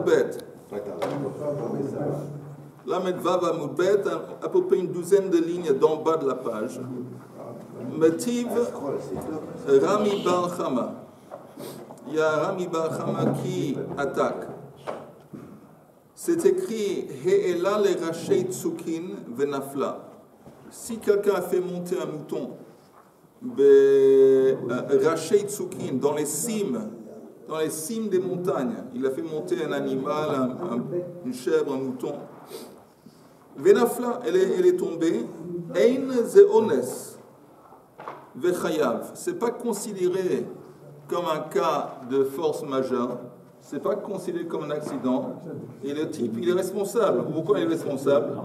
Moudbet. Lamed Vav Moudbet, à peu près une douzaine de lignes d'en bas de la page. Metiv Rami Bar Chama. Il y a Rami Bar Chama qui attaque. C'est écrit He'ela le Rachei Tsukin Venafla. Si quelqu'un a fait monter un mouton, Rachei Tsukin, dans les cimes des montagnes, il a fait monter un animal, une chèvre, un mouton. Venafla, elle est tombée. Ein ze ones vechayav. C'est pas considéré comme un cas de force majeure. C'est pas considéré comme un accident. Et le type, il est responsable. Pourquoi il est responsable?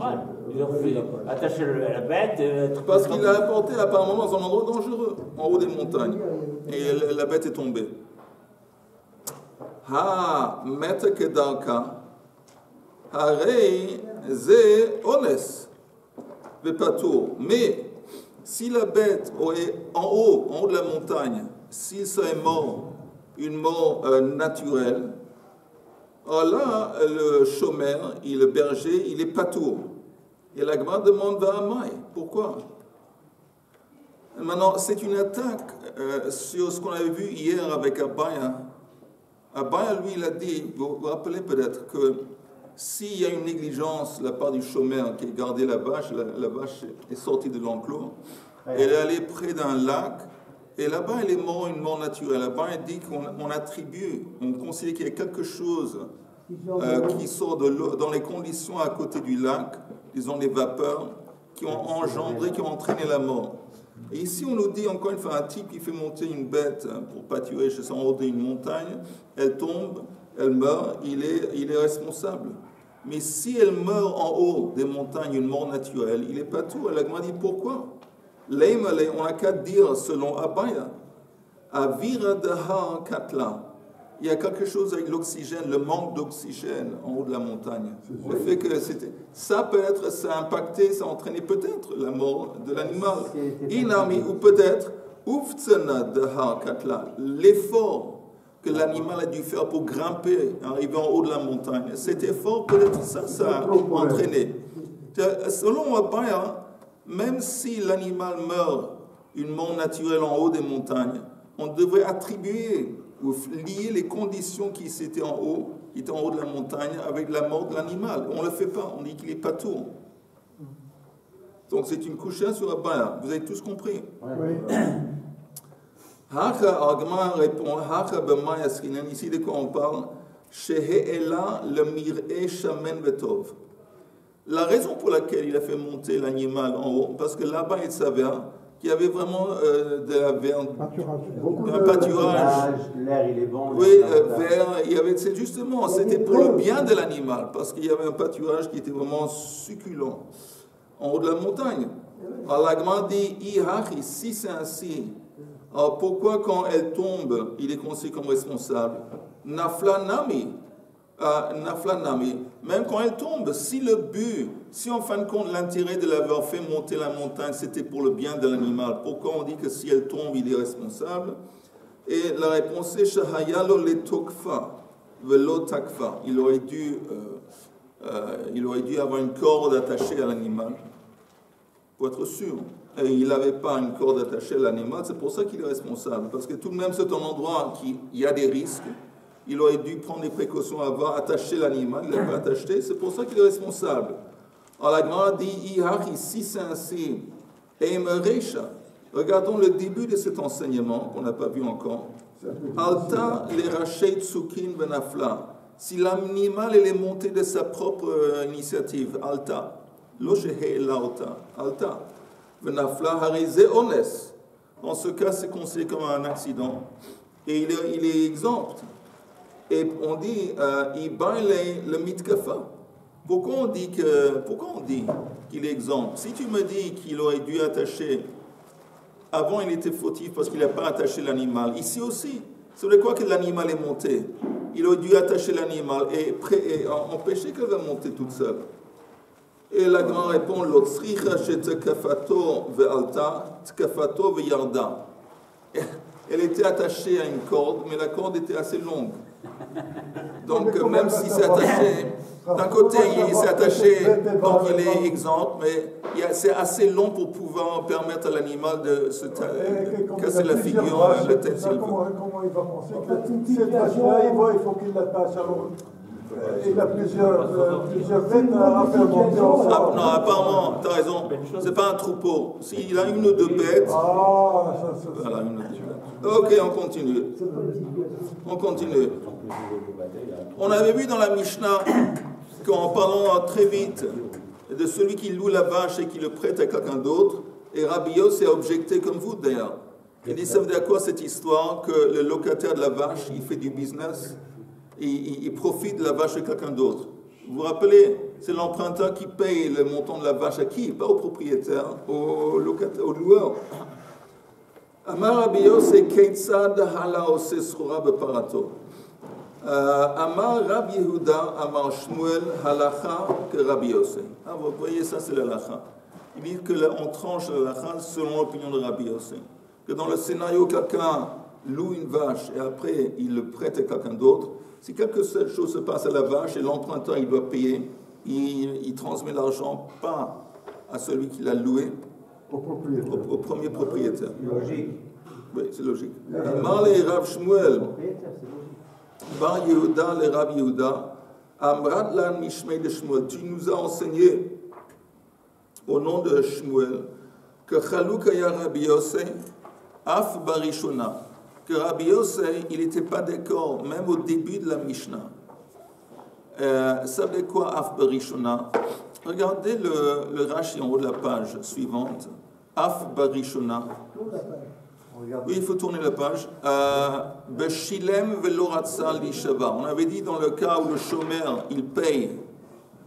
Il a attaché la bête. Parce qu'il l'a apporté apparemment dans un endroit dangereux, en haut des montagnes. Et la bête est tombée. Ha meta kedarka. Harei ze ones. Vepatur. Mais si la bête est en haut de la montagne, si ça est mort, une mort naturelle, alors là, le chômeur, le berger, il est patour. Et la Gemara demande Va'amai. Pourquoi? Maintenant, c'est une attaque sur ce qu'on avait vu hier avec Abaya. Abaya, lui, il a dit, vous vous rappelez peut-être que s'il y a une négligence de la part du chômeur qui a gardé la vache est sortie de l'enclos, elle est allée près d'un lac, et là-bas, elle est morte une mort naturelle. Là-bas, elle dit qu'on attribue, on considère qu'il y a quelque chose qui sort de l'eau, dans les conditions à côté du lac, disons les vapeurs, qui ont engendré, qui ont entraîné la mort. Et ici, on nous dit encore une fois, un type qui fait monter une bête pour pâturer chez son en haut d'une montagne, elle tombe, elle meurt, il est responsable. Mais si elle meurt en haut des montagnes, une mort naturelle, il n'est pas tout. Elle a dit pourquoi? On n'a qu'à dire, selon Abaya, Avira Dahar Katla, il y a quelque chose avec l'oxygène, le manque d'oxygène en haut de la montagne. Le fait que ça peut-être, ça a impacté, ça a entraîné peut-être la mort de l'animal. Inami, ou peut-être, Uftsana Dahar Katla, l'effort que l'animal a dû faire pour grimper, arriver en haut de la montagne. Cet effort, peut-être ça a entraîné. Selon Abaya, même si l'animal meurt une mort naturelle en haut des montagnes, on devrait attribuer ou lier les conditions qui étaient en haut de la montagne avec la mort de l'animal. On ne le fait pas, on dit qu'il n'est pas tout. Donc c'est une couche sur Abaya. Vous avez tous compris? Oui. Hacha, Argument répond, Hacha b'maya skinan, ici de quoi on parle? Shehe'ela le mir'e shamen vetov. La raison pour laquelle il a fait monter l'animal en haut, parce que là-bas il savait qu'il y avait vraiment de la viande, un pâturage. L'air il est bon. Oui, vert. Il y avait, c'était pour le bien de l'animal, parce qu'il y avait un pâturage qui était vraiment succulent en haut de la montagne. Alors la Gemara dit, Ihachi, si c'est ainsi, alors pourquoi quand elle tombe, il est considéré comme responsable? Nafla nami. Même quand elle tombe, si en fin de compte l'intérêt de l'avoir fait monter la montagne c'était pour le bien de l'animal, pourquoi on dit que si elle tombe il est responsable? Et la réponse est Shahayalo le tokfa velo takfa. Il aurait dû avoir une corde attachée à l'animal pour être sûr. Et il n'avait pas une corde attachée à l'animal, c'est pour ça qu'il est responsable, parce que tout de même c'est un endroit qui il y a des risques. Il aurait dû prendre des précautions à avoir attaché l'animal, il ne l'a pas attaché, c'est pour ça qu'il est responsable. Alors la Gemara dit, Ihachi, si c'est ainsi, Eimerecha, regardons le début de cet enseignement qu'on n'a pas vu encore. Alta le rachei tsukin benafla. Si l'animal est monté de sa propre initiative, Alta, lo shehe lauta, Alta, benafla harize ones. Dans ce cas, c'est considéré comme un accident et il est exempt. Et on dit, le mitkafa. Pourquoi on dit qu'il est exempt? Si tu me dis qu'il aurait dû attacher, avant il était fautif parce qu'il n'a pas attaché l'animal. Ici aussi, c'est de quoi que l'animal est monté. Il aurait dû attacher l'animal et empêcher qu'elle va monter toute seule. Et la grande répond, l'otsricha chez tkafato ve'alta, tkafato ve'yarda. elle était attachée à une corde, mais la corde était assez longue. Donc même si c'est attaché, d'un côté il s'est attaché, donc il est exempt, mais c'est assez long pour pouvoir permettre à l'animal de se casser la figure, la tête s'il veut. Comment il va penser que cette vache-là, il faut qu'il l'attache alors. Il a plusieurs bêtes à faire monter ensemble. Ah, non, apparemment, tu as raison, c'est pas un troupeau. S'il a une ou deux bêtes. Ah, ça. Voilà, une ou deux bêtes. Ok, on continue. On continue. On avait vu dans la Mishnah qu'en parlant très vite de celui qui loue la vache et qui le prête à quelqu'un d'autre, et Rabbi Yossi a objecté comme vous d'ailleurs. Il dit, ça veut dire à quoi cette histoire que le locataire de la vache, il fait du business, il profite de la vache de quelqu'un d'autre. Vous vous rappelez, c'est l'emprunteur qui paye le montant de la vache à qui? Pas au propriétaire, au loueur. Amar Rabbi Yossi Keitzad hala ose sroura beparato. Amar Rabbi Yehuda, Amar Shmuel, halacha que Rabbi Yossi. Ah, vous voyez, ça c'est l'halacha. Il dit qu'on tranche l'halacha selon l'opinion de Rabbi Yossi. Que dans le scénario, quelqu'un loue une vache et après il le prête à quelqu'un d'autre, si quelque chose se passe à la vache et l'emprunteur il doit payer, il transmet l'argent pas à celui qui l'a loué, au premier propriétaire. Logique. Oui, c'est logique. Amar le Rav Shmuel, Bar Yehuda le Rav Yehuda, Amrat lan mishmei de Shmuel. Tu nous as enseigné au nom de Shmuel que Chaluk aya Rabbi Yossi af barishona. Que Rabbi Yossi, il n'était pas d'accord, même au début de la Mishnah. Savez quoi, Af Barishona? Regardez le Rashi en haut de la page suivante. Af Barishona. Oui, il faut tourner la page. Beshilem veloratza lishava. On avait dit dans le cas où le chômeur, il paye.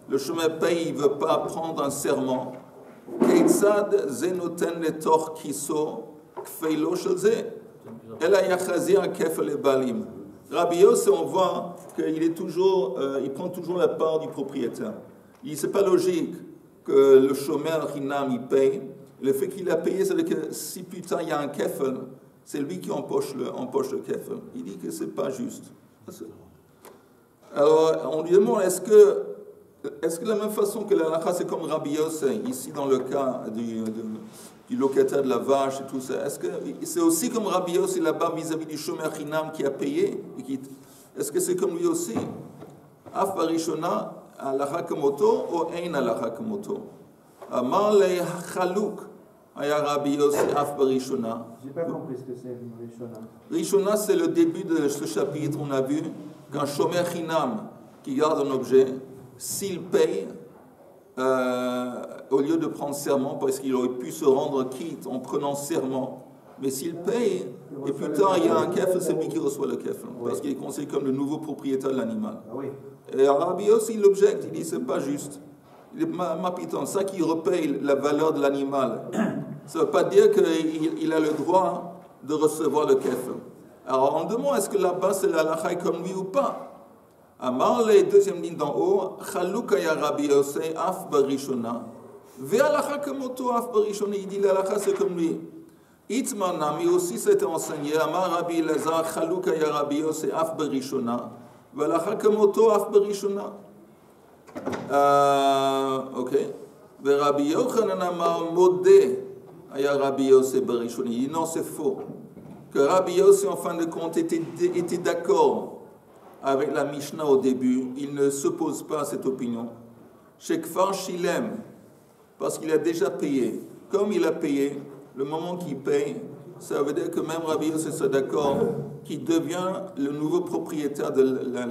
Le chômeur paye, il ne veut pas prendre un serment. Keitzad zenoten letor kiso kfeilo shelze. Rabbi Yossi, on voit qu'il est toujours, il prend toujours la part du propriétaire. C'est pas logique que le chômeur Hinam il paye. Le fait qu'il a payé, c'est que si plus tard il y a un kefel, c'est lui qui empoche le kefel. Il dit que c'est pas juste. Alors on lui demande est-ce que de la même façon que la halakha c'est comme Rabbi Yossi ici dans le cas du locataire de la vache et tout ça, est-ce que c'est aussi comme Rabbi Yossi là-bas vis-à-vis du chômeur Hinam qui a payé est-ce que c'est comme lui aussi? Af barishona halakha kamoto ou ein halakha kamoto? Amar le chaluk aya Rabbi Yossi af barishona. J'ai pas compris ce que c'est Rishona. Rishona, c'est le début de ce chapitre. On a vu qu'un chômeur Hinam qui garde un objet, s'il paye, au lieu de prendre serment, parce qu'il aurait pu se rendre quitte en prenant serment, mais s'il paye, et plus tard il y a un kefel, c'est lui qui reçoit le kefel, parce qu'il est considéré comme le nouveau propriétaire de l'animal. Ah oui. Et Rabbi aussi il objecte, il dit c'est pas juste. Il est mapitant, ça qui repaye la valeur de l'animal, ça ne veut pas dire qu'il a le droit de recevoir le kefel. Alors on demande est-ce que là-bas c'est la halakha comme lui ou pas? Amar le deuxième ligne d'en haut, Chaluk aya Rabbi Yossi af barishona. Ve'alakha kamoto af barishona. Il dit l'alakha c'est comme lui. Itman Nami aussi s'était enseigné. Amar Rabbi Elazar Chaluk aya Rabbi Yossi af barishona. Ve'alakha kamoto af barishona. Ok. Ve'Rabbi Yochanan amar modeh aya Rabbi Yossi barishona. Il dit non c'est faux. Que Rabbi Yossi en fin de compte était d'accord avec la Mishnah au début, il ne s'oppose pas à cette opinion. Chez Kfar Shilem, parce qu'il a déjà payé. Comme il a payé, le moment qu'il paye, ça veut dire que même Rabbi Yossi soit d'accord qu'il devient le nouveau propriétaire de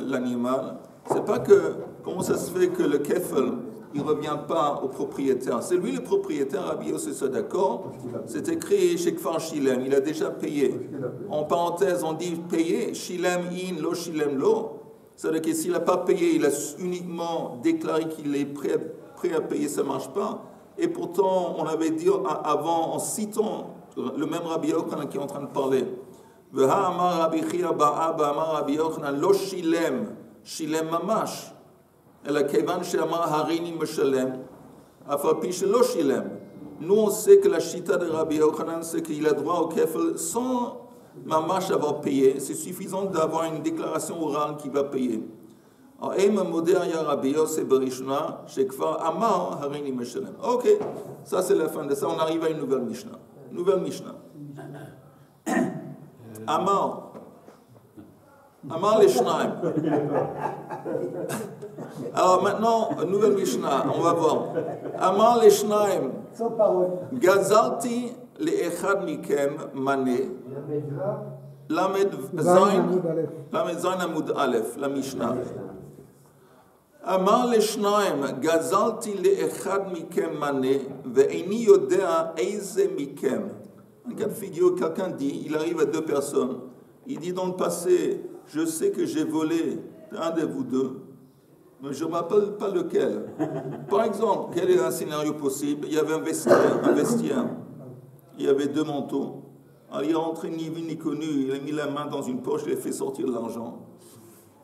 l'animal. C'est pas que, comment ça se fait que le kefel, il ne revient pas au propriétaire. C'est lui le propriétaire, Rabbi Yossi soit d'accord. C'est écrit chez Kfar Shilem, il a déjà payé. En parenthèse, on dit payer, Shilem in, lo Shilem lo. C'est-à-dire que s'il n'a pas payé, il a uniquement déclaré qu'il est prêt à payer, ça ne marche pas. Et pourtant, on avait dit avant, en citant le même Rabbi Yochanan qui est en train de parler, Veha amar Rabbi Chia ba'aba amar Rabbi Yochanan lo Shilem, Shilem mamash. אלא כיוון שאמר הריני משלם, אף על פי שלא שילם. Nous, on sait que la chita de Rabbi Yochanan, c'est qu'il a droit au kefel sans mamash avoir payé, c'est suffisant d'avoir une déclaration orale qui va payer. Ok, ça c'est la fin de ça, on arrive à une nouvelle Mishnah. Amar les Shnaim. Alors maintenant, une nouvelle Mishnah, on va voir. Amar les Shnaim. Gazalti le echad mikem mané. Lamed Zain Amud Aleph, la Mishnah. Amar le Shnaim. Gazalti le echad mikem mané. Ve'eni yodea eize mikem. Un cas de figure, quelqu'un dit, il arrive à deux personnes. Il dit dans le passé, je sais que j'ai volé un de vous deux, mais je ne me rappelle pas lequel. Par exemple, quel est un scénario possible? Il y avait un vestiaire. Il y avait deux manteaux. Alors, il est rentré ni vu ni connu, il a mis la main dans une poche, il a fait sortir de l'argent.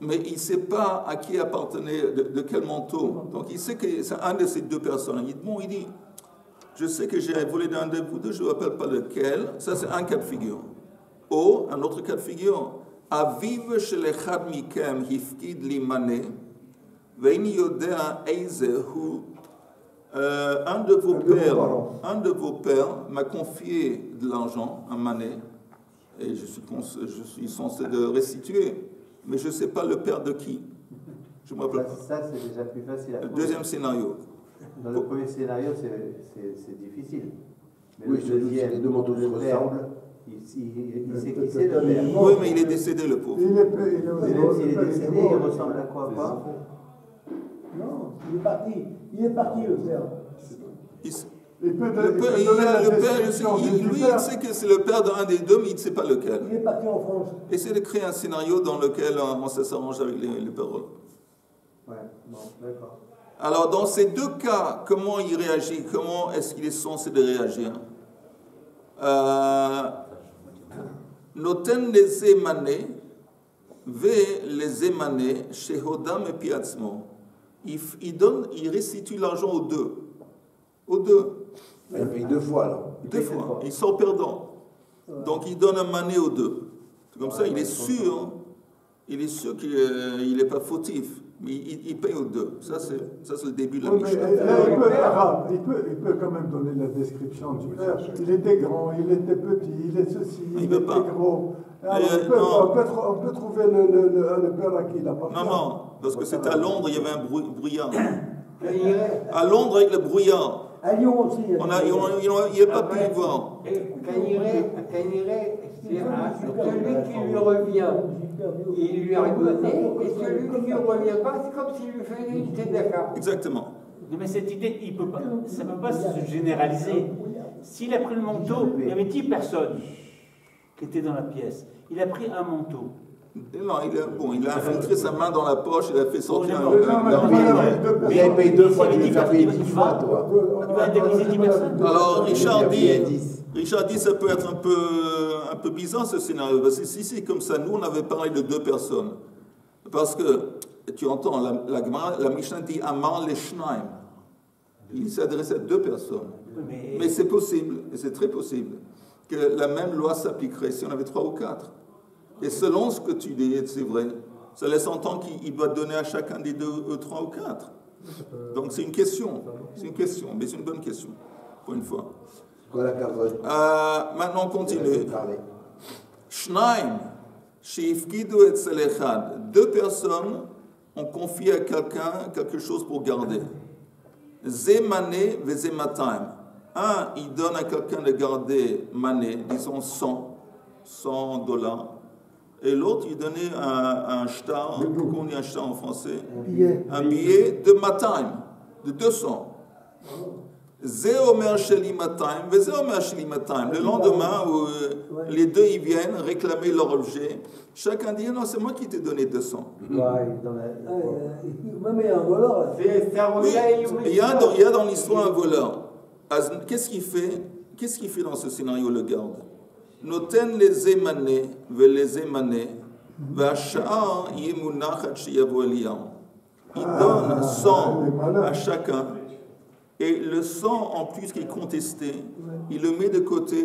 Mais il ne sait pas à qui appartenait, de quel manteau. Donc il sait que c'est un de ces deux personnes. Il dit, je sais que j'ai volé d'un de vous deux, je ne me rappelle pas lequel. Ça, c'est un cas de figure. Ou, un autre cas de figure, Aviv shel echad mikem hifkid li mané, ve'ini yodea eizehu, un de vos pères m'a confié de l'argent, un mané, et je suis censé de restituer, mais je ne sais pas le père de qui. Je me rappelle. Ça, c'est déjà plus facile. Le deuxième scénario. Dans le premier scénario, c'est difficile. Mais Oui, le deuxième, les deux manteaux se ressemblent. Il sait qui c'est le père. Oui, mais il est décédé, le pauvre. Mais même s'il est décédé, il ressemble à quoi pas? Non, il est parti le père. Le père, lui, il sait que c'est le père d'un des deux, mais il ne sait pas lequel. Il est parti en France. Essaye de créer un scénario dans lequel on s'arrange avec les paroles. Ouais, bon, d'accord. Alors, dans ces deux cas, comment il réagit? Comment est-ce qu'il est censé de réagir? Noten les émanés, ve les émanés, chez Hodam et Piatzmo. Il restitue l'argent aux deux. Aux deux. Il a payé deux fois alors. Deux fois. Il sort perdant. Donc il donne un mané aux deux. Comme ça, il est sûr qu'il n'est pas fautif. Mais il paye aux deux. Ça, c'est le début de la Mishnah. Il peut quand même donner la description du père. Il était grand, il était petit, il est ceci, il était gros. Alors, on peut trouver le père à qui il appartient. Non, parce que c'était à Londres, il y avait un brouillard. À Londres, avec le brouillard. À Lyon aussi. Il n'a pas pu y voir. Caniré, c'est celui qui lui revient, il lui a donné, et celui qui ne lui revient pas, c'est comme s'il lui faisait une tzedaka. Exactement. Mais cette idée, ça ne peut pas se généraliser. S'il a pris le manteau, il y avait 10 personnes qui étaient dans la pièce. Il a pris un manteau. Non, il a infiltré sa main dans la poche, il a fait sortir Il a payé deux fois, tu lui as payé 10 fois, toi. Il va indemniser 10 personnes. Alors, Richard dit, ça peut être un peu bizarre ce scénario, parce que si c'est comme ça, nous on avait parlé de deux personnes. Parce que, tu entends, la Mishnah dit Amar les Shnaim. Il s'adressait à deux personnes. Mais c'est possible, et c'est très possible, que la même loi s'appliquerait si on avait 3 ou 4. Et selon ce que tu dis, c'est vrai, ça laisse entendre qu'il doit donner à chacun des deux, 3 ou 4. Donc c'est une question, mais c'est une bonne question, pour une fois. Maintenant on continue. Shnaim, sheifkidu etzel echad. 2 personnes ont confié à quelqu'un quelque chose pour garder. Ze mané ve ze matayim. Un, il donne à quelqu'un de garder mané, disons $100. Et l'autre, il donnait un shtar, comment on dit un shtar en français? Un billet de matayim, de 200. Le lendemain, où les deux ils viennent réclamer leur objet, chacun dit non, c'est moi qui t'ai donné 200. Même il y a un voleur. Oui, il y a dans l'histoire un voleur. Qu'est-ce qu'il fait dans ce scénario, le garde? Noten les émanés, les émanés, il donne 100 à chacun. Et le 100 en plus qui est contesté, il le met de côté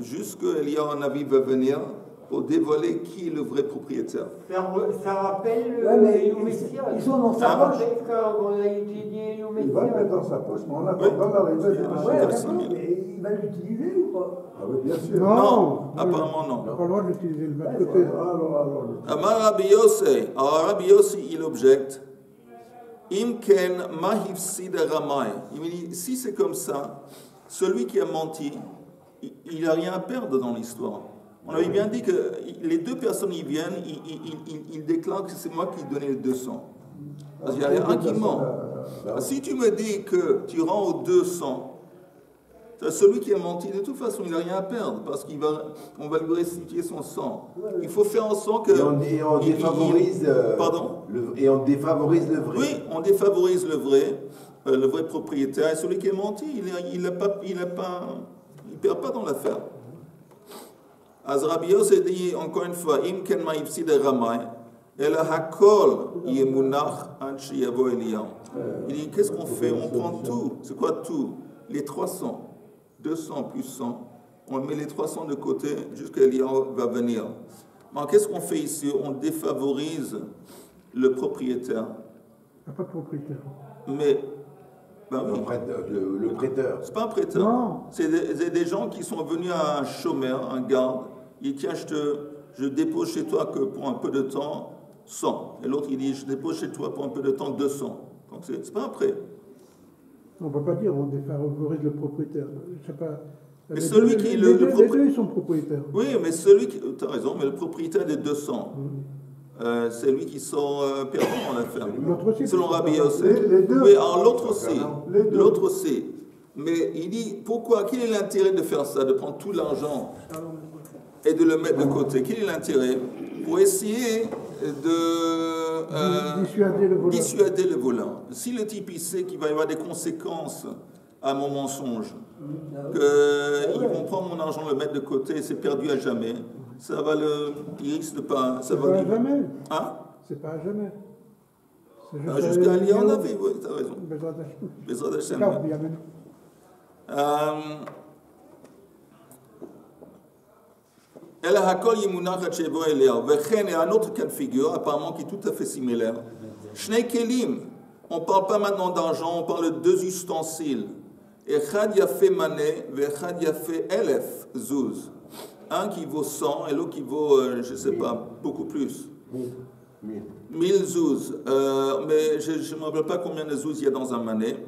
jusqu'Eliyahu Navi va venir pour dévoiler qui est le vrai propriétaire. Ça rappelle le Messia. Ils sont dans sa poche. Quand on a étudié le Il va le mettre dans sa poche, mais en attendant l'arrivée des Mashiach. Mais il va l'utiliser ou pas? Ah oui, bien sûr. Non, apparemment non. On n'a pas le droit d'utiliser le même côté. Amar Rabbi Yossi, alors Rabbi Yossi, il objecte. Imken mahifsid ramay. Il me dit, si c'est comme ça, celui qui a menti, il n'a rien à perdre dans l'histoire. On avait bien dit que les deux personnes y viennent, ils déclarent que c'est moi qui ai donné le 200. Parce qu'il y a un qui ment. Si tu me dis que tu rends au 200, celui qui a menti, de toute façon, il n'a rien à perdre, parce qu'on va lui restituer son sang. Il faut faire en sorte que... Et on défavorise... pardon Et on défavorise le vrai. Oui, on défavorise le vrai propriétaire. Et celui qui est menti, il perd pas dans l'affaire. Rabbi Yossi dit encore une fois, Im ken ma'ifsid ramay, el hakol yemunach an sheyavo Eliyahu. Il dit, qu'est-ce qu'on fait? On prend tout. C'est quoi tout? Les 300. 200 plus 100. On met les 300 de côté jusqu'à Eliyahu va venir. Mais qu'est-ce qu'on fait ici? On défavorise le propriétaire. Il n'y a pas de propriétaire. Mais, ben oui. Le prêteur. C'est pas un prêteur. Non. C'est des gens qui sont venus à un chômeur, un garde. Il dit, tiens, je dépose chez toi que pour un peu de temps 100. Et l'autre, il dit, je dépose chez toi pour un peu de temps 200. Donc, c'est pas un prêt. On ne peut pas dire on défavorise le propriétaire. Je sais pas. Mais celui qui... Les deux, ils sont propriétaires. Oui, mais celui qui... Tu as raison, mais le propriétaire des 200, c'est lui qui sort perdant en l'affaire. Selon Rabbi Yossi. Oui, alors l'autre aussi. L'autre aussi. Mais il dit, pourquoi? Quel est l'intérêt de faire ça? De prendre tout l'argent et de le mettre de côté? Quel est l'intérêt? Pour essayer de dissuader le volant. Si le type il sait qu'il va y avoir des conséquences à mon mensonge, qu'ils vont prendre mon argent, le mettre de côté et c'est perdu à jamais, ça va il risque de pas... C'est pas à jamais. Hein? C'est pas à jamais. Jusqu'à Eliyahu Navi, oui, tu as raison. Bezrat Hashem. El hakol yemunach ad shevo Eliyahu. Vechen est un autre cas de figure, apparemment qui est tout à fait similaire. Shnei kelim. On ne parle pas maintenant d'argent, on parle de deux ustensiles. Echad yafé mané, vechad yafé elef zuz. Un qui vaut 100 et l'autre qui vaut, je ne sais pas, beaucoup plus. 1000 zuz. Mais je ne me rappelle pas combien de zuz il y a dans un mané.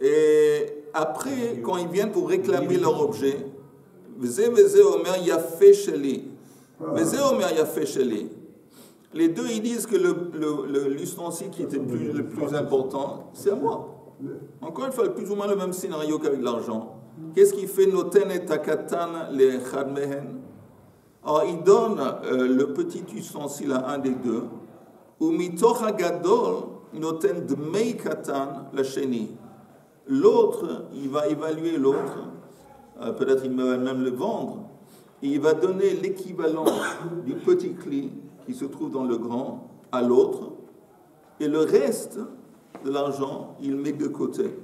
Et après, quand ils viennent pour réclamer leur objet, les deux, ils disent que l'ustensile qui était le plus important, c'est à moi. Encore une fois, plus ou moins le même scénario qu'avec l'argent. Qu'est-ce qu'il fait? Noten et takatan les chadmehen. Alors, il donne le petit ustensile à un des deux. Ou mitoch hagadol noten dmei katan la sheni. L'autre, il va évaluer l'autre. Peut-être il va même le vendre, et il va donner l'équivalent du petit cli qui se trouve dans le grand à l'autre, et le reste de l'argent, il met de côté.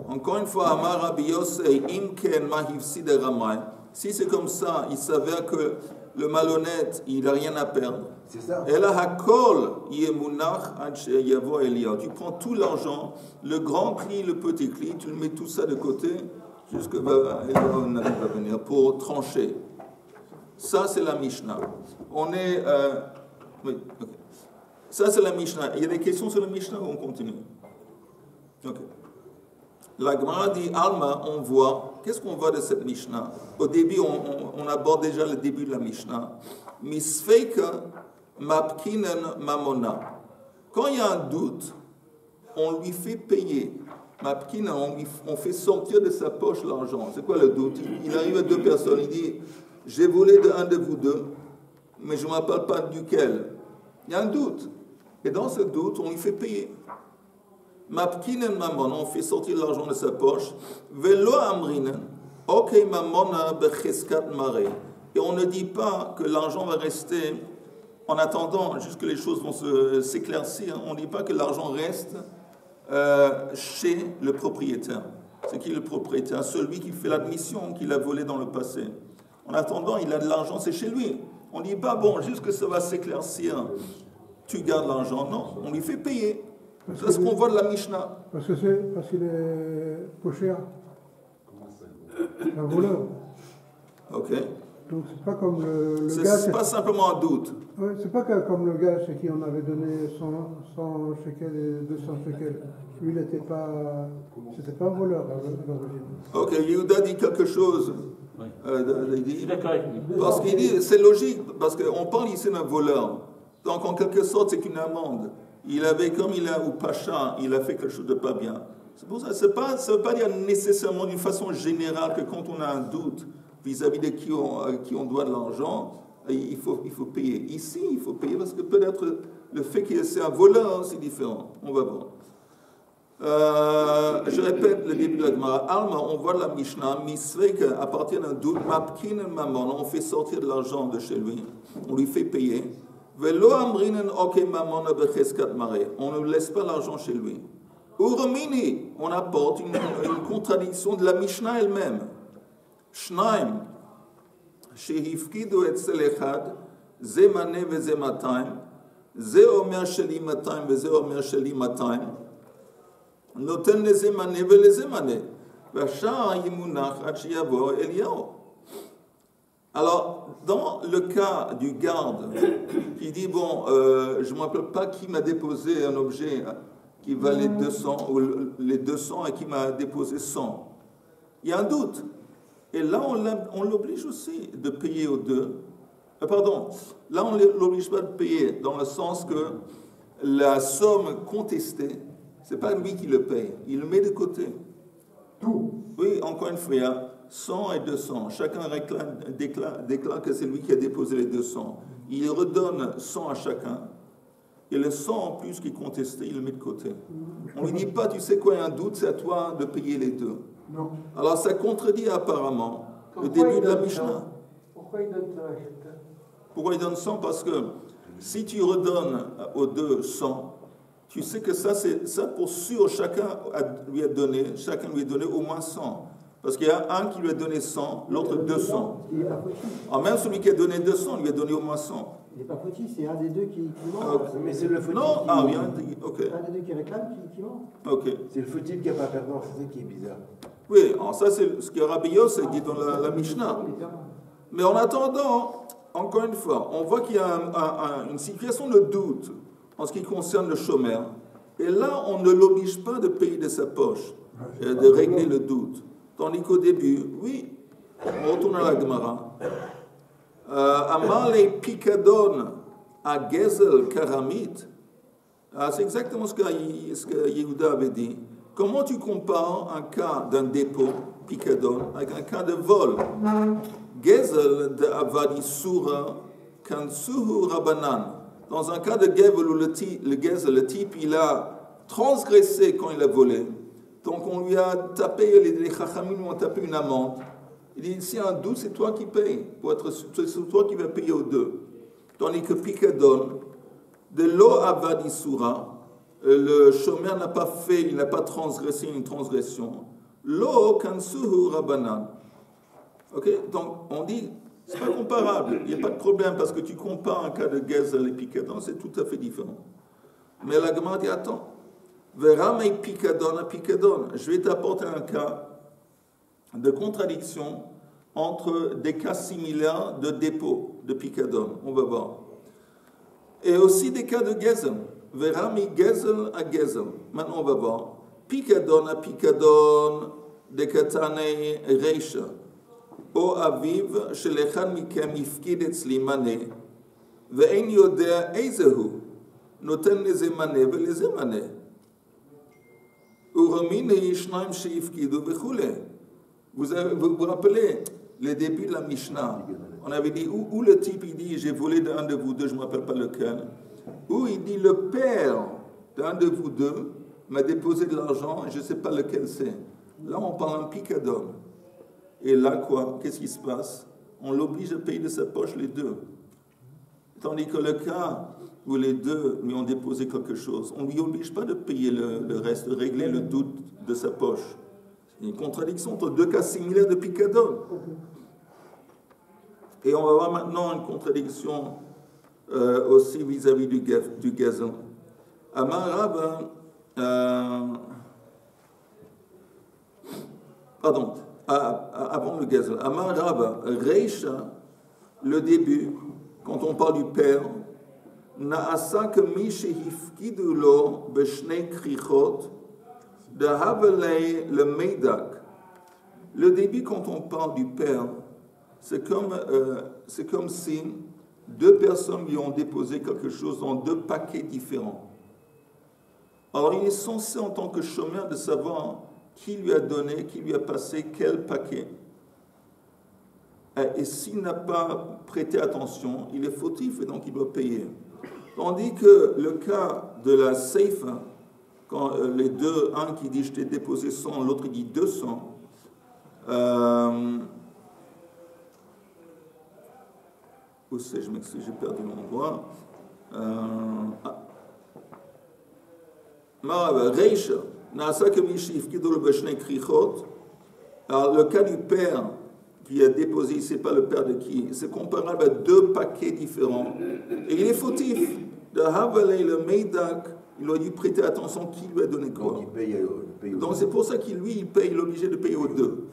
Encore une fois, Amar Rabbi Yossi, Imken mahifsid ramay. Si c'est comme ça, il s'avère que le malhonnête, il n'a rien à perdre. C'est ça. Et là, hakol yemunach ad sheyavo Eliyahu. Tu prends tout l'argent, le grand cli, le petit cli, tu le mets tout ça de côté, jusqu'à Eliyahu va venir pour trancher. Ça, c'est la Mishnah. On est... oui, ok. Ça, c'est la Mishnah. Il y a des questions sur la Mishnah ou on continue? Ok. La Gemara dit, Alma, on voit, qu'est-ce qu'on voit de cette Mishnah? Au début, on aborde déjà le début de la Mishnah. Misfeika mapkinen mamona. Quand il y a un doute, on lui fait payer. Mapkinen, on fait sortir de sa poche l'argent. C'est quoi le doute? Il arrive à deux personnes, il dit, j'ai volé de un de vous deux, mais je ne me rappelle pas duquel. Il y a un doute. Et dans ce doute, on lui fait payer. Mapkinen mamona, on fait sortir l'argent de sa poche. Velo amrinen, ok mamona becheskat mare. Et on ne dit pas que l'argent va rester, en attendant jusque les choses vont s'éclaircir, on ne dit pas que l'argent reste chez le propriétaire. C'est qui le propriétaire? Celui qui fait l'admission qu'il a volé dans le passé. En attendant, il a de l'argent, c'est chez lui. On ne dit pas, bon, juste que ça va s'éclaircir, tu gardes l'argent. Non, on lui fait payer. C'est ce qu'on voit de la Mishnah. Parce qu'il est pocheur. Un voleur. Ok. Donc c'est pas comme le gars. C'est pas simplement un doute. Ouais, c'est pas comme le gars chez qui on avait donné 100 shekels et 200 shekels. Lui, il n'était pas. C'était pas un voleur à l'origine. Ok, Yehuda dit quelque chose. Oui. Il dit, Je suis d'accord avec lui. parce qu'il dit, c'est logique, parce qu'on parle ici d'un voleur. Donc en quelque sorte, c'est une amende. Il avait, comme il a, ou Pacha, il a fait quelque chose de pas bien. C'est pour ça, ça ne veut pas dire nécessairement d'une façon générale que quand on a un doute vis-à-vis de qui on doit de l'argent, il faut payer. Ici, il faut payer parce que peut-être le fait que c'est un voleur, c'est différent. On va voir. Je répète le début de la Gemara. Alma, on voit la Mishnah, Misvek, à partir d'un doute, Mapkin Mamon, on fait sortir de l'argent de chez lui, on lui fait payer. Velo Amrinen Ok Mamon Becheskat Mare, on ne laisse pas l'argent chez lui. Urmini, on apporte une contradiction de la Mishnah elle-même. Shnaim, Shehifkidu Etzel Echad, Ze Mane Veze Matayim, Ze Omer Sheli Matayim, Veze Omer Sheli Matayim, Noten Leze Mane Veleze Mane, Vachar Yimunach Achiyavo Eliao. Alors, dans le cas du garde qui dit, bon, je ne me rappelle pas qui m'a déposé un objet qui valait 200, ou les 200 et qui m'a déposé 100, il y a un doute. Et là, on l'oblige aussi de payer aux deux. Pardon, là, on ne l'oblige pas de payer, dans le sens que la somme contestée, ce n'est pas lui qui le paye, il le met de côté. Tout. Oui, encore une fois, il y a 100 et 200. Chacun déclare que c'est lui qui a déposé les 200. Il redonne 100 à chacun. Et le 100 en plus qui est contesté, il le met de côté. On ne lui dit pas, tu sais quoi, il y a un doute, c'est à toi de payer les deux. Non. Alors ça contredit apparemment le début de la Mishnah. Pourquoi il donne ça à chacun? Pourquoi il donne 100? Parce que si tu redonnes aux deux 100, tu sais que ça pour sûr, chacun lui a donné au moins 100. Parce qu'il y a un qui lui a donné 100, l'autre 200. Il n'est pas fautif. Alors même celui qui a donné 200, lui a donné au moins 100. Il n'est pas fautif, c'est un des deux qui ment. Mais c'est le fautif. Non, ah oui, ok. Un des deux qui réclame qui ment. Ok. C'est le fautif qui n'a pas perdant, c'est ça qui est bizarre. Oui, alors ça c'est ce que Rabbi Yosef dit dans la Mishnah. Mais en attendant, encore une fois, on voit qu'il y a une situation de doute en ce qui concerne le chômeur. Et là, on ne l'oblige pas de payer de sa poche, de régler le doute. Tandis qu'au début, oui, on retourne à la Gemara. Amar les picadon à Gezel Karamit. C'est exactement ce que Yehuda avait dit. Comment tu compares un cas d'un dépôt, picadon, avec un cas de vol? Gezel de Avadisura Kansuhu Rabanan. Dans un cas de Gezel où le type, il a transgressé quand il a volé. Donc on lui a tapé, les Chachamim lui ont tapé une amende. Il dit, s'il y a un doute, c'est toi qui payes. C'est toi qui vas payer aux deux. Tandis que Picadon, de l'eau avadisura, le chômeur n'a pas fait, il n'a pas transgressé une transgression. L'eau kansuhu rabanan. Ok? Donc on dit, c'est pas comparable. Il n'y a pas de problème parce que tu compares un cas de Gezel et Picadon, c'est tout à fait différent. Mais la Gemara dit, attends. Verame picadon à picadon. Je vais t'apporter un cas de contradiction entre des cas similaires de dépôt de picadon. On va voir. Et aussi des cas de gezel. Verame gezel à gezel. Maintenant, on va voir. Picadon à picadon de katane reisha. O aviv shelechan mikem yifkid etzli mane. Ve'en yodea ezehu. Noten leze mane veleze mane. Vous vous rappelez le début de la Mishnah? On avait dit où le type il dit j'ai volé d'un de vous deux, je ne me rappelle pas lequel. Où il dit le père d'un de vous deux m'a déposé de l'argent et je ne sais pas lequel c'est. Là on parle en picadon. Et là quoi? Qu'est-ce qui se passe? On l'oblige à payer de sa poche les deux. Tandis que le cas où les deux lui ont déposé quelque chose, on ne lui oblige pas de payer le reste, de régler le doute de sa poche. Il y a une contradiction entre deux cas similaires de Picadol. Et on va voir maintenant une contradiction aussi vis-à-vis du gazon. Amar Rabba, pardon, avant le gazon. Amar Rabba, Reisha, le début, quand on parle du père, Naasa kemi shehifkidu lo b'shnei krichot de havelei le meidak. Le début, quand on parle du père, c'est comme si deux personnes lui ont déposé quelque chose dans deux paquets différents. Alors il est censé en tant que chômeur de savoir qui lui a donné, qui lui a passé quel paquet. Et s'il n'a pas prêté attention, il est fautif et donc il doit payer. Tandis que le cas de la seifa, quand les deux, un qui dit je t'ai déposé 100, l'autre dit 200, où c'est, je m'excuse, j'ai perdu l'endroit. Reisha, alors le cas du père qui a déposé, c'est pas le père de qui, c'est comparable à deux paquets différents. Et il est fautif. De Havalei le Meidak, il a dû prêter attention qui lui a donné quoi. Donc il paye Donc c'est pour ça qu'il il paye, il est obligé de payer aux deux.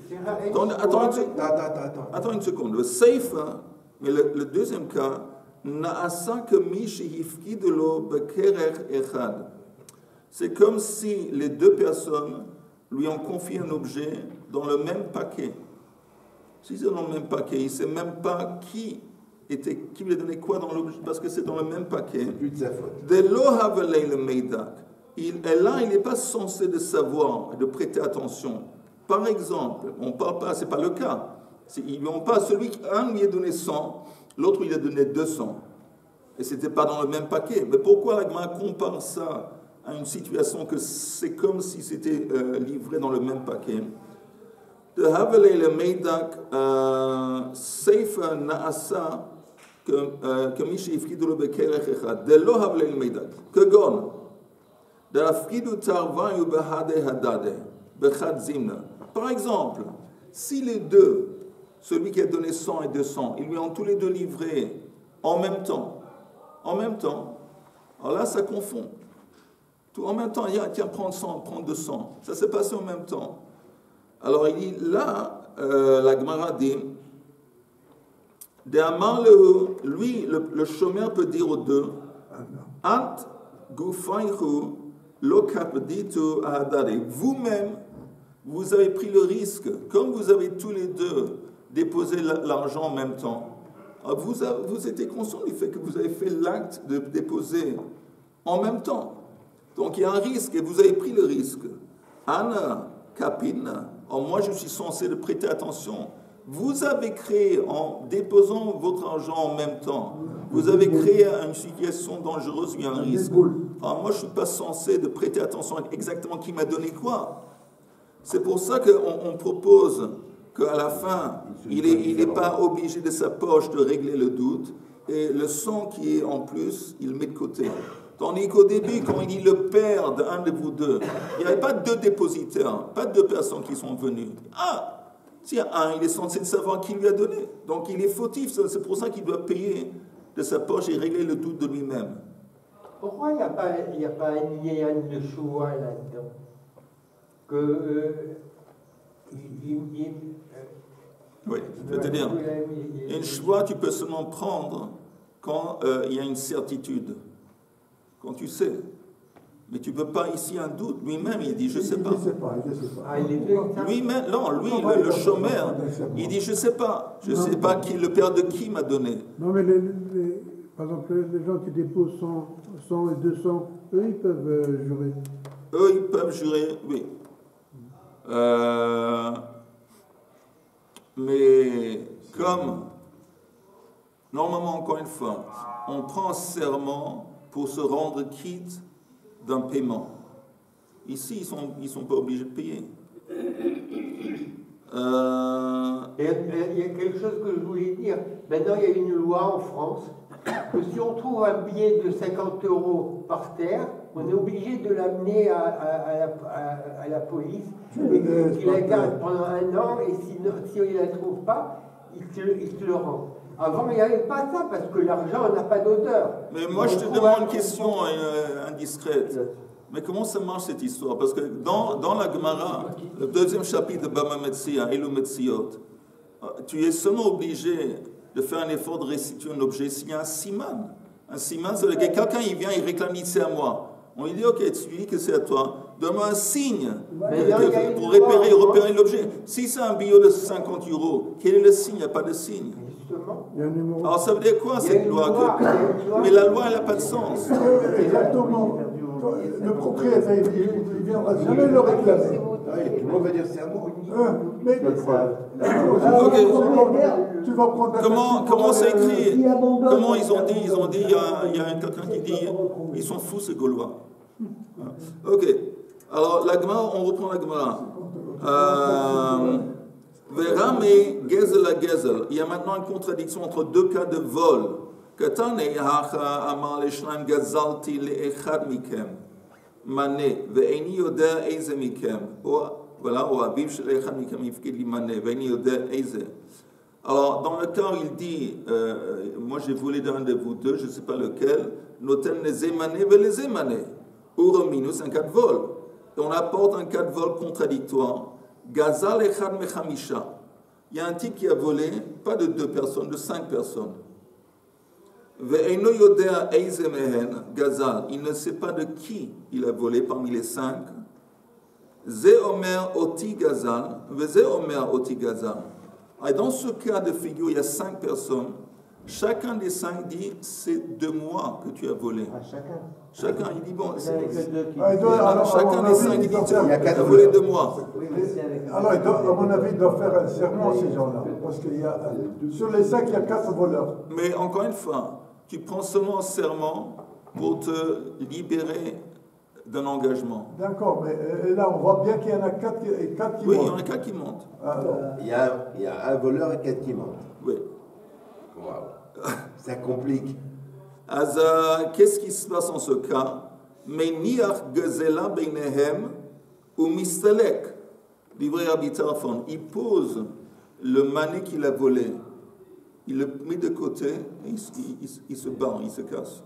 Donc, attends une seconde. Le Seifa, mais le deuxième cas, Naasa kemi shehifkidu lo bekerech echad. C'est comme si les deux personnes lui ont confié un objet dans le même paquet. Si c'est dans le même paquet, il ne sait même pas qui lui a donné quoi dans l'objet, parce que c'est dans le même paquet. Plus de sa faute. De lo havelei le meidak. Il n'est pas censé de savoir, de prêter attention. Par exemple, on ne parle pas, ce n'est pas le cas. Ils lui ont pas, un lui a donné 100, l'autre lui a donné 200. Et ce n'était pas dans le même paquet. Mais pourquoi la Gemara compare ça à une situation que c'est comme si c'était livré dans le même paquet? De Havelei le Meidak, Seifa Naasa, que Mishi Ifkidu le Bekerech Echad, de lo Havelei le Meidak, que Gon, de Afkidu Tarvayu Behade Hadade, Bechad Zimna. Par exemple, si les deux, celui qui a donné 100 et 200, ils lui ont tous les deux livré en même temps, alors là ça confond. Tout en même temps, tiens, prends 100, prends 200. Ça s'est passé en même temps. Alors il dit, là, la Gemara dit, lui, le chômeur peut dire aux deux, Ant gufayhu lo kapditu ahadari. Vous-même, vous avez pris le risque, comme vous avez tous les deux déposé l'argent en même temps, vous étiez conscient du fait que vous avez fait l'acte de déposer en même temps. Donc il y a un risque et vous avez pris le risque. Anna kapina. Or, moi, je suis censé de prêter attention. Vous avez créé, en déposant votre argent en même temps, vous avez créé une situation dangereuse, il y a un risque. Alors, moi, je ne suis pas censé de prêter attention à exactement qui m'a donné quoi. C'est pour ça qu'on propose qu'à la fin, il n'est pas obligé de sa poche de régler le doute. Et le 100 qui est en plus, il le met de côté. Tandis qu'au début, quand il dit le père d'un de vous deux, il n'y avait pas deux dépositaires, pas deux personnes qui sont venues. Ah, s'il y a un, il est censé savoir qui lui a donné. Donc il est fautif, c'est pour ça qu'il doit payer de sa poche et régler le doute de lui-même. Pourquoi il n'y a pas un lien de choix là-dedans? Oui, je vais te dire. Une choix, tu peux seulement prendre quand il y a une certitude. Quand tu sais. Mais tu ne peux pas ici un doute. Lui-même, il dit, je ne sais pas. Lui-même, non, lui, le chômeur, il dit, je ne sais pas. Je ne sais pas qui, le père de qui m'a donné. Non, mais par exemple, les gens qui déposent 100 et 200, eux, ils peuvent jurer. Eux, ils peuvent jurer, oui. Mais comme, normalement, encore une fois, on prend un serment pour se rendre quitte d'un paiement. Ici, ils sont pas obligés de payer. Il y a quelque chose que je voulais dire. Maintenant, il y a une loi en France que si on trouve un billet de 50 € par terre, on est obligé de l'amener à la police et qu'il la garde pendant 1 an et si il ne la trouve pas, il te le rend. Avant, il n'y avait pas ça parce que l'argent n'a pas d'odeur. Mais moi, je te demande une question indiscrète. Mais comment ça marche cette histoire? Parce que dans la Gemara, le 2e chapitre de Bama Metzia, Elu Metziot, tu es seulement obligé de faire un effort de restituer un objet s'il y a un siman. Un siman, c'est que quelqu'un il vient, il réclame c'est à moi. On lui dit, ok, tu lui dis que c'est à toi, donne-moi un signe pour repérer l'objet. Si c'est un billet de 50 €, quel est le signe? Il n'y a pas de signe. Alors ça veut dire quoi cette loi? Mais la loi, elle n'a pas de sens. Exactement. Le propriétaire, il ne viendra jamais le réclamer. Tout le monde va dire c'est à moi. Mais tu vas prendre comment c'est écrit? Comment ils ont dit? Ils ont dit, il y a quelqu'un qui dit, ils sont fous ces Gaulois. Ok. Alors la Gemara, on reprend la Gemara. Verame gezel à gezel. Il y a maintenant une contradiction entre 2 cas de vol. Katane hacha amar leshnaim gazalti leechad mikem. Mané ve'eni yoda eize mikem. Voilà, ou aviv shel echad mikem yifkid li mané ve'eni yoda eize. Alors, dans le cas où il dit, moi j'ai volé d'un de vous deux, je ne sais pas lequel, noten les émané ve'les émané. Urominu, c'est un cas de vol. Et on apporte un cas de vol contradictoire. Gazal echad mechamisha. Il y a un type qui a volé, pas de 2 personnes, de 5 personnes. Ve'eno yodea eize mehen, Gazal, il ne sait pas de qui il a volé parmi les 5. Ze omer oti Gazal, veze omer oti Gazal. Et dans ce cas de figure, il y a 5 personnes. Chacun des 5 dit, c'est de moi que tu as volé. Chacun, il dit, bon, chacun des 5 dit, tu as volé de moi. Alors, à mon avis, ils doivent faire un serment, ces gens-là. Parce que sur les 5, il y a 4 voleurs. Mais encore une fois, tu prends seulement un serment pour te libérer d'un engagement. D'accord, mais là, on voit bien qu'il y en a 4 qui montent. Oui, il y en a 4 qui montent. Il y a un voleur et 4 qui montent. Oui. Wow. Ça complique. Qu'est-ce qui se passe en ce cas? Meniach gazela beinehem ou mistalek. Livré Abitarfon. Il pose le mané qu'il a volé. Il le met de côté, et il se barre, il se casse.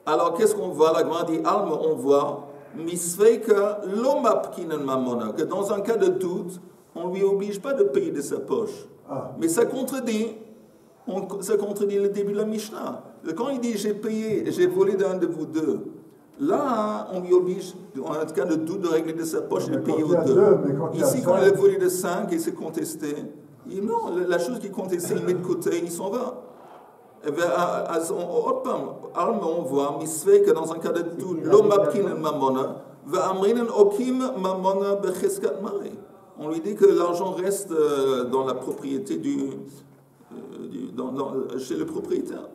Alors qu'est-ce qu'on voit? La Gemara dit, Alma, on voit, misfeika lomapkinen mamona, que dans un cas de doute, on ne lui oblige pas de payer de sa poche. Mais ça contredit le début de la Mishnah. Quand il dit, j'ai volé d'un de vous deux, là, on lui oblige, en cas de doute, de régler de sa poche et de payer aux 2. Ici, quand il a volé de 5 et s'est contesté, non, la chose qui est contestée, il met de côté, il s'en va. On voit, que dans un cas de doute, on lui dit que l'argent reste dans la propriété chez le propriétaire.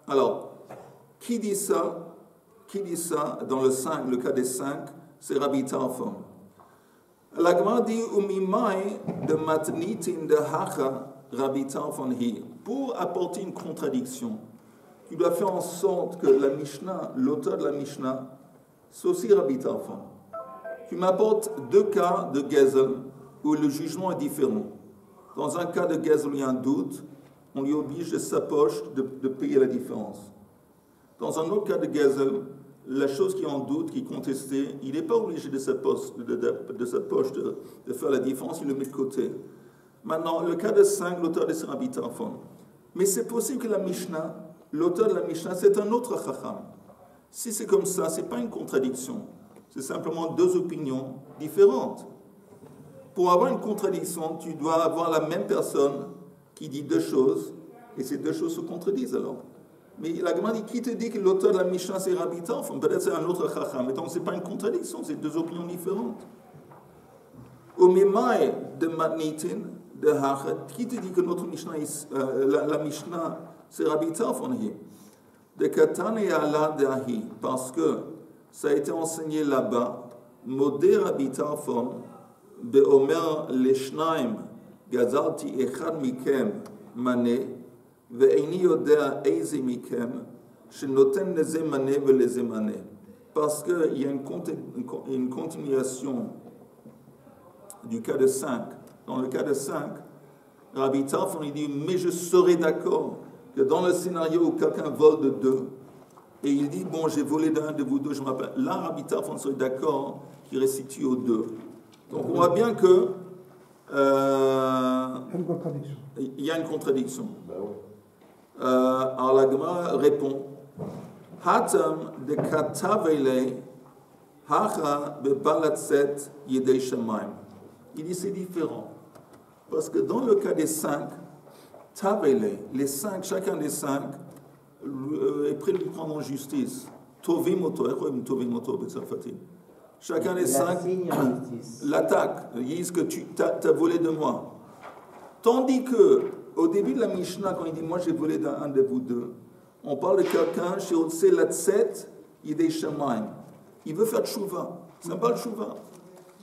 Alors, qui dit ça dans le cas des 5? C'est Rabbi Tarfon. La Gemara dit umimai de matnitin de hacha Rabbi Tarfon hi. Pour apporter une contradiction, tu dois faire en sorte que la Mishnah, l'auteur de la Mishnah, c'est aussi Rabbi Tarfon. Tu m'apportes 2 cas de Gezel où le jugement est différent. Dans un cas de Gezel où il y a un doute, on lui oblige de sa poche de payer la différence. Dans un autre cas de Gezel, la chose qui est en doute, qui est contestée, il n'est pas obligé de sa poche de faire la différence, il le met de côté. Maintenant, le cas de 5, l'auteur de Rabbi Tarfon. Mais c'est possible que la Mishnah, l'auteur de la Mishnah, c'est un autre Chacham. Si c'est comme ça, ce n'est pas une contradiction. C'est simplement 2 opinions différentes. Pour avoir une contradiction, tu dois avoir la même personne qui dit 2 choses, et ces 2 choses se contredisent alors. Mais la Gemara dit, qui te dit que l'auteur de la Mishnah c'est Rabbi Tarfon? Peut-être c'est un autre Chacham, mais donc ce n'est pas une contradiction, c'est 2 opinions différentes. Au Mimai de Matnitin, de Hachet, qui te dit que notre Mishnah, la Mishnah c'est Rabbi Tarfon? De Katan et Allah de Ahi, parce que ça a été enseigné là-bas, Modé Rabbi Tarfon, Beomer Leshnaim, גזלתי אחד מכם מנה, ואיני יודע איזה מכם, שנותן לזה מנה ולזה מנה. Parce qu'il y a une continuation du cas de 5. Dans le cas de 5, Rabbi Tarfon il dit, mais je serais d'accord que dans le scénario où quelqu'un vole de 2, et il dit, bon, j'ai volé d'un de vous deux, je me rappelle. Là, Rabbi Tarfon serait d'accord qu'il restitue aux 2. Donc on voit bien que il y a une contradiction. Alors la Gemara répond, Hatam de katavele hacha bebalatset yedei shamayim. Il dit c'est différent. Parce que dans le cas des 5, tavele, les 5, chacun des 5 est prêt à lui prendre en justice. Tovimoto, chacun des 5 l'attaque, ils disent que tu as volé de moi. Tandis que au début de la Mishnah, quand il dit moi j'ai volé d'un de vous deux, on parle de quelqu'un chez Otse Latset Yidei Shamayim. Il veut faire tchouva. C'est pas le tchouva.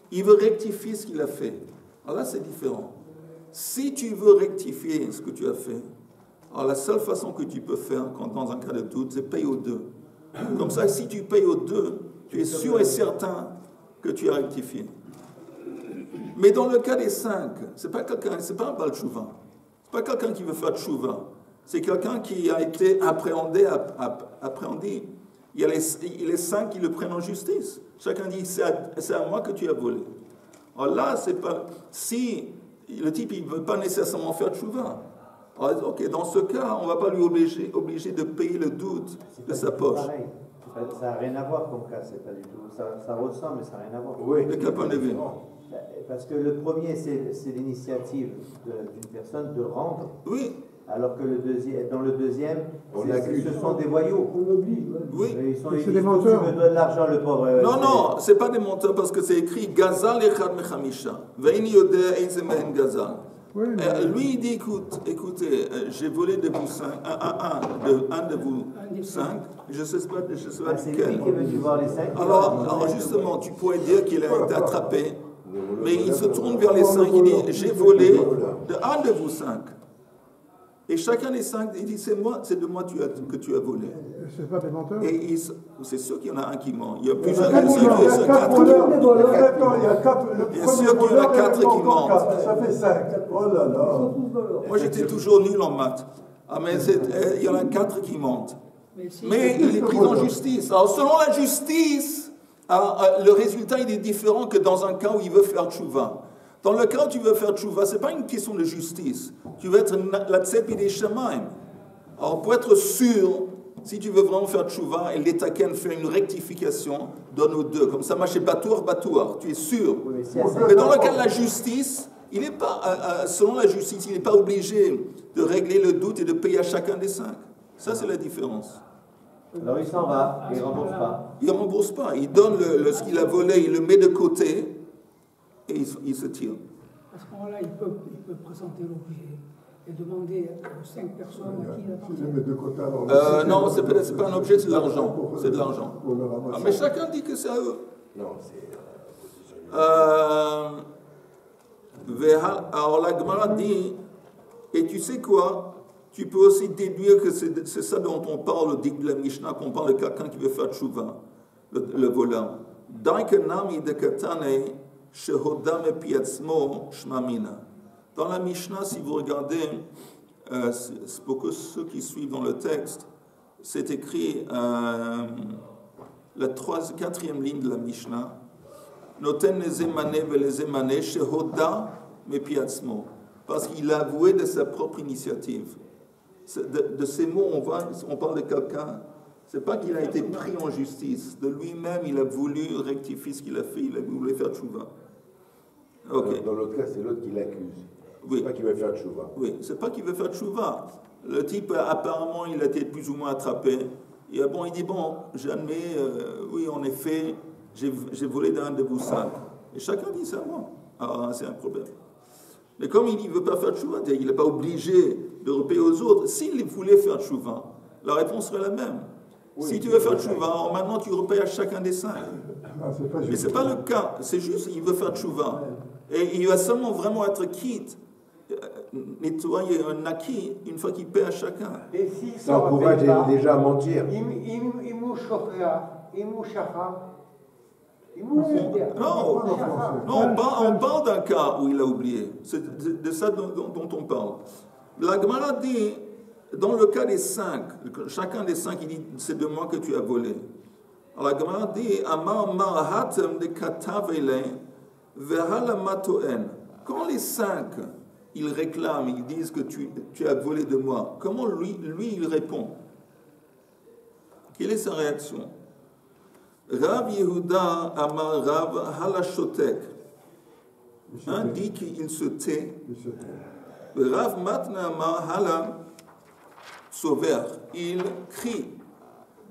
Il veut rectifier ce qu'il a fait. Alors là, c'est différent. Si tu veux rectifier ce que tu as fait, alors la seule façon que tu peux faire, quand dans un cas de doute, c'est payer aux 2. Comme ça, si tu payes aux 2, tu es sûr et certain que tu as rectifié. Mais dans le cas des 5, c'est pas un bal tchouva. C'est pas quelqu'un qui veut faire tchouva. C'est quelqu'un qui a été appréhendé. Il y a les 5 qui le prennent en justice. Chacun dit, c'est à moi que tu as volé. Alors là, c'est pas... Si le type, il ne veut pas nécessairement faire tchouva, alors, ok, dans ce cas, on ne va pas lui obliger de payer le doute de sa poche. Pareil. Ça n'a rien à voir comme cas, c'est pas du tout. Ça ressemble, mais ça n'a rien à voir. Oui, de quel point de vue? Parce que le premier, c'est l'initiative d'une personne de rendre. Oui. Alors que dans le deuxième, ce sont des voyous. On oublie. Oui. C'est des menteurs. Tu me donnes l'argent, le pauvre. Non, c'est pas des menteurs parce que c'est écrit Gazal echad mechamisha. Veini yodea einze mehen Gazal. Lui, il dit écoutez, j'ai volé de vous 5, un de vous 5, je ne sais pas c'est lequel. lui qui veut tu voir les 5. Alors justement, tu pourrais dire qu'il a été attrapé, mais il se tourne vers les 5, il dit j'ai volé de un de vous 5. Et chacun des 5, il dit c'est de moi que tu as volé. C'est pas des menteurs. Et c'est sûr qu'il y en a un qui ment. Il y a plusieurs. Il y a 4 voleurs. Il y a sûr qu'il y en a 4 qui mentent. Ça fait 5. Oh là là. Moi j'étais toujours nul en maths. Ah, mais il y en a 4 qui mentent. Mais il est pris en justice. Alors selon la justice, le résultat il est différent que dans un cas où il veut faire tchouva. Dans le cas où tu veux faire tchouva, ce n'est pas une question de justice. Tu veux être la tsepi des shamayim. Alors pour être sûr, si tu veux vraiment faire tchouva et l'Etaken fait une rectification, donne aux 2. Comme ça, marche batour, tu es sûr. Mais dans le cas de la justice, il n'est pas, selon la justice, il n'est pas obligé de régler le doute et de payer à chacun des 5. Ça, c'est la différence. Alors il s'en va, il ne rembourse pas. Il ne rembourse pas. Il donne ce qu'il a volé, il le met de côté et il se tire. À ce moment-là, il peut présenter l'objet et demander aux 5 personnes à qui il appartient. Non, ce n'est pas un objet, c'est de l'argent. C'est de l'argent. Mais chacun dit que c'est à eux. Non, c'est... Alors la Gemara dit, et tu sais quoi? Tu peux aussi déduire que c'est ça dont on parle au début de la Mishnah, qu'on parle de quelqu'un qui veut faire tchouva, le voleur. Dans la Mishnah, si vous regardez, pour que ceux qui suivent dans le texte, c'est écrit la 4e ligne de la Mishnah. Noten les émané les émané shehoda me piatzmo, parce qu'il a avoué de sa propre initiative. De ces mots, on parle de quelqu'un. C'est pas qu'il a été pris en justice. De lui-même, il a voulu rectifier ce qu'il a fait. Il a voulu faire tchouva. Okay. Dans l'autre cas, c'est l'autre qui l'accuse. Oui. C'est pas qu'il veut faire tchouva. Oui, c'est pas qu'il veut faire tchouva. Le type, apparemment, il a été plus ou moins attrapé. Et bon, il dit bon, j'admets, oui, en effet, j'ai volé d'un de vous 5. Et chacun dit c'est à moi. Alors, c'est un problème. Mais comme il ne veut pas faire tchouva, il n'est pas obligé de repayer aux autres. S'il voulait faire tchouva, la réponse serait la même. Oui, si tu veux faire tchouva, maintenant tu repayes à chacun des 5. Mais ce n'est pas le cas. C'est juste qu'il veut faire tchouva. Et il va seulement vraiment être quitte nettoyer un acquis une fois qu'il paie à chacun. Et si ça encourage déjà à mentir. Non, on parle d'un cas où il a oublié. C'est de ça dont on parle. La Gemara dit, dans le cas des 5, chacun des 5, il dit, c'est de moi que tu as volé. Alors la Gemara dit, Amar marahatem de katavele verhala matoen. Quand les 5, ils réclament, ils disent que tu as volé de moi, comment lui il répond? Quelle est sa réaction? Rav Yehuda Amar Rav Halashotek. Un dit qu'il se tait. Rav Matna Amar Hala Sover. Il crie.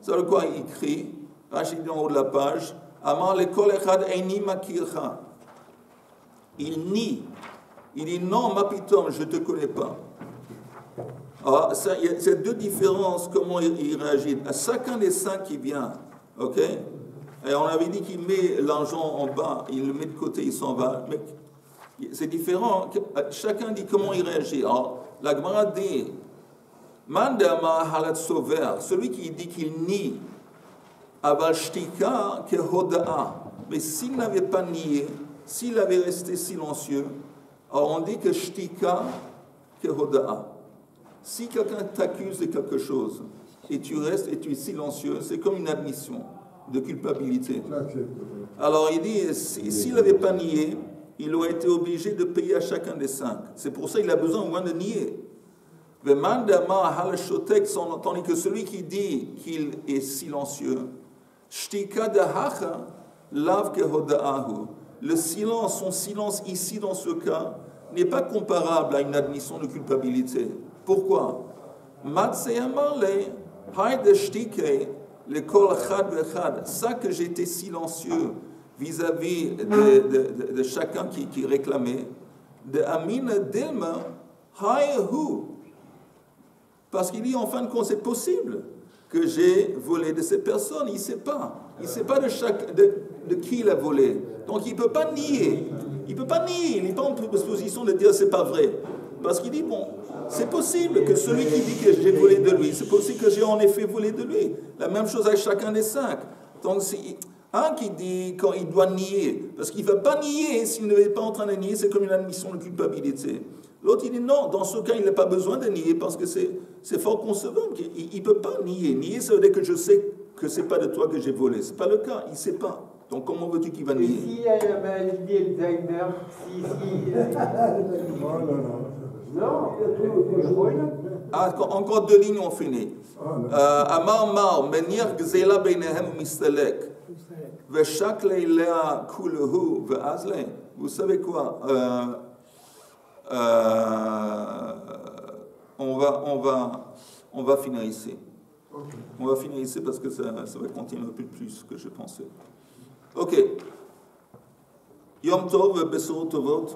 C'est de quoi il crie? Rachid en haut de la page. Amar le kol echad eini makircha. Il nie. Il dit non, mapitom, je ne te connais pas. Alors, il y a deux différences, comment il réagit. À chacun des 5 qui vient, ok? Et on avait dit qu'il met l'argent en bas, il le met de côté, il s'en va. Mais c'est différent. Chacun dit comment il réagit. Alors, la Gemara dit, Mandama halat sover, celui qui dit qu'il nie, aval shtika ke hoda'a. Mais s'il n'avait pas nié, s'il avait resté silencieux, alors on dit que shtika ke hoda'a. Si quelqu'un t'accuse de quelque chose et tu restes et tu es silencieux, c'est comme une admission de culpabilité. Alors il dit, s'il n'avait pas nié, il aurait été obligé de payer à chacun des 5. C'est pour ça qu'il a besoin au moins de nier. Tandis que celui qui dit qu'il est silencieux, le silence, son silence ici dans ce cas, n'est pas comparable à une admission de culpabilité. Pourquoi? Ça que j'étais silencieux vis-à-vis de chacun qui réclamait, de Amina Dilma, parce qu'il dit en fin de compte, c'est possible que j'ai volé de ces personnes. Il ne sait pas. Il ne sait pas de qui il a volé. Donc il ne peut pas nier. Il ne peut pas nier. Il n'est pas en position de dire c'est pas vrai. Parce qu'il dit, bon, c'est possible que celui qui dit que j'ai volé de lui, c'est possible que j'ai en effet volé de lui. La même chose avec chacun des 5. Donc, un qui dit quand il doit nier, parce qu'il ne va pas nier, s'il n'est pas en train de nier, c'est comme une admission de culpabilité. L'autre, il dit non, dans ce cas, il n'a pas besoin de nier, parce que c'est fort concevable. Il ne peut pas nier. Nier, ça veut dire que je sais que ce n'est pas de toi que j'ai volé. Ce n'est pas le cas, il ne sait pas. Donc, comment veux-tu qu'il va nier? Et s'il a la maladie Alzheimer, non, encore 2 lignes, on finit. Amar Mar, Menir Gzela Beinehem Mistelek, Veshak Leilea Kulehu, Veazle. Vous savez quoi? On va finir ici. On va finir ici parce que ça va continuer un peu plus que je pensais. Ok. Yom Tov, Besorot Tovot.